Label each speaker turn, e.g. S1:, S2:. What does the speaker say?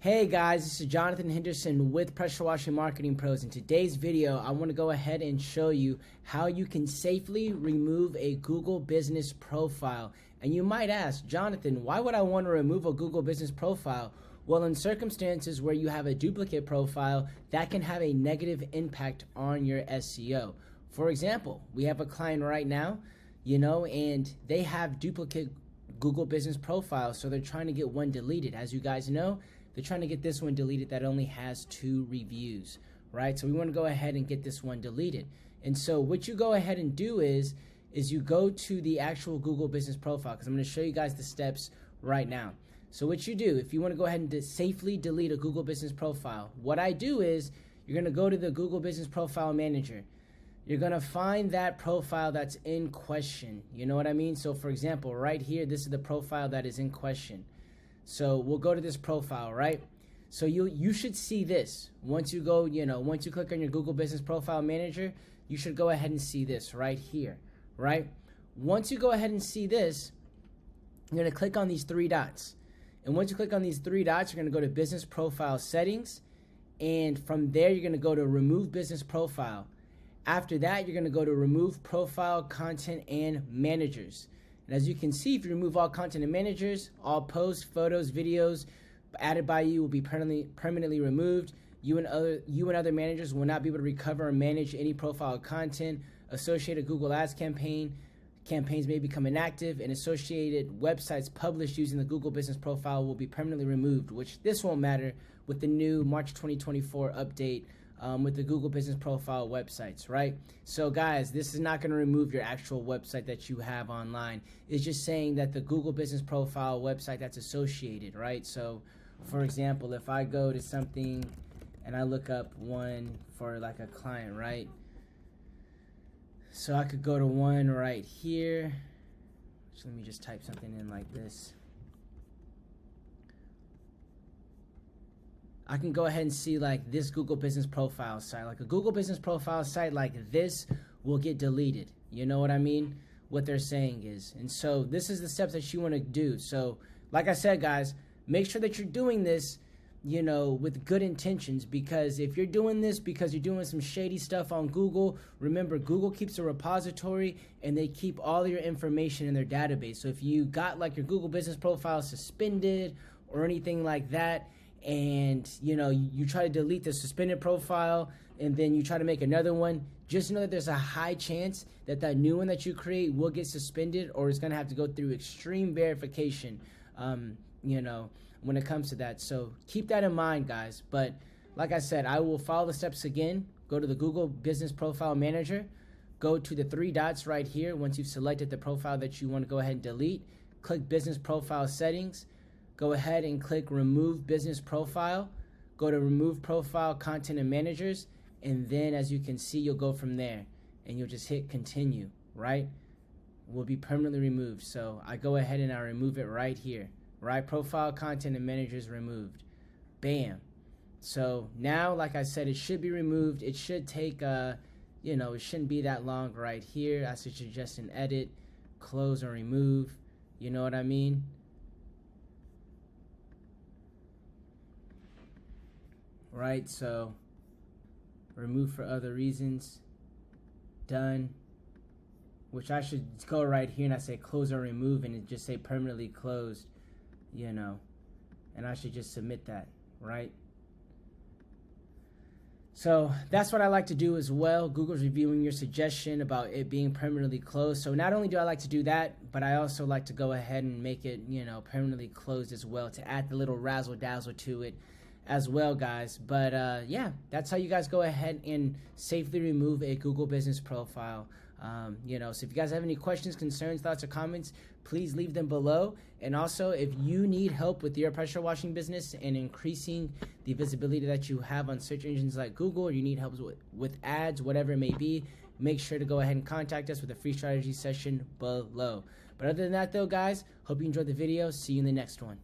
S1: Hey guys, this is Jonathan Henderson with Pressure Washing Marketing Pros. In today's video, I want to go ahead and show you how you can safely remove a Google business profile. And you might ask, Jonathan, why would I want to remove a Google business profile? Well, in circumstances where you have a duplicate profile, that can have a negative impact on your SEO. For example, we have a client right now, and they have duplicate Google business profiles, so they're trying to get one deleted. As you guys know, they're trying to get this one deleted that only has 2 reviews, right? So we want to go ahead and get this one deleted. And so what you go ahead and do is you go to the actual Google business profile, because I'm going to show you guys the steps right now. So what you do, if you want to go ahead and safely delete a Google business profile, what I do is you're going to go to the Google Business Profile Manager. You're going to find that profile that's in question. You know what I mean? So for example, right here, this is the profile that is in question. So we'll go to this profile, right? So you should see this. Once you go, once you click on your Google Business Profile Manager, you should go ahead and see this right here, right? Once you go ahead and see this, you're going to click on these 3 dots. And once you click on these 3 dots, you're going to go to Business Profile Settings. And from there, you're going to go to Remove Business Profile. After that, you're going to go to Remove Profile, Content, and Managers. And as you can see, if you remove all content and managers, all posts, photos, videos added by you will be permanently removed. You and other managers will not be able to recover or manage any profile content. Associated Google Ads campaigns may become inactive, and associated websites published using the Google Business Profile will be permanently removed, which this won't matter with the new March 2024 update with the Google Business Profile websites, right? So guys, this is not going to remove your actual website that you have online. It's just saying that the Google Business Profile website that's associated, right? So for example, if I go to something and I look up one for like a client, right? So I could go to one right here. So let me just type something in like this. I can go ahead and see like this Google Business Profile site. Like a Google Business Profile site like this will get deleted. You know what I mean? What they're saying is. And so this is the steps that you want to do. So like I said, guys, make sure that you're doing this, with good intentions, because if you're doing this because you're doing some shady stuff on Google, remember Google keeps a repository and they keep all your information in their database. So if you got like your Google Business Profile suspended or anything like that, and you try to delete the suspended profile and then you try to make another one, just know that there's a high chance that that new one that you create will get suspended, or it's going to have to go through extreme verification, when it comes to that. So keep that in mind, guys. But like I said, I will follow the steps again. Go to the Google Business Profile Manager, go to the 3 dots right here. Once you've selected the profile that you want to go ahead and delete, click Business Profile Settings. Go ahead and click Remove Business Profile. Go to Remove Profile, Content, and Managers. And then as you can see, you'll go from there. And you'll just hit Continue, right? Will be permanently removed. So I go ahead and I remove it right here. Right? Profile, Content, and Managers removed. Bam. So now, like I said, it should be removed. It should take, it shouldn't be that long right here. I should suggest an edit, close, or remove. You know what I mean? Right, so remove for other reasons, done, which I should go right here and I say close or remove, and it just say permanently closed, and I should just submit that, right? So that's what I like to do as well. Google's reviewing your suggestion about it being permanently closed. So not only do I like to do that, but I also like to go ahead and make it, permanently closed as well, to add the little razzle dazzle to it as well, guys. But yeah, that's how you guys go ahead and safely remove a Google business profile. So if you guys have any questions, concerns, thoughts, or comments, please leave them below. And also, if you need help with your pressure washing business and increasing the visibility that you have on search engines like Google, or you need help with ads, whatever it may be, make sure to go ahead and contact us with a free strategy session below. But other than that though, guys, hope you enjoyed the video. See you in the next one.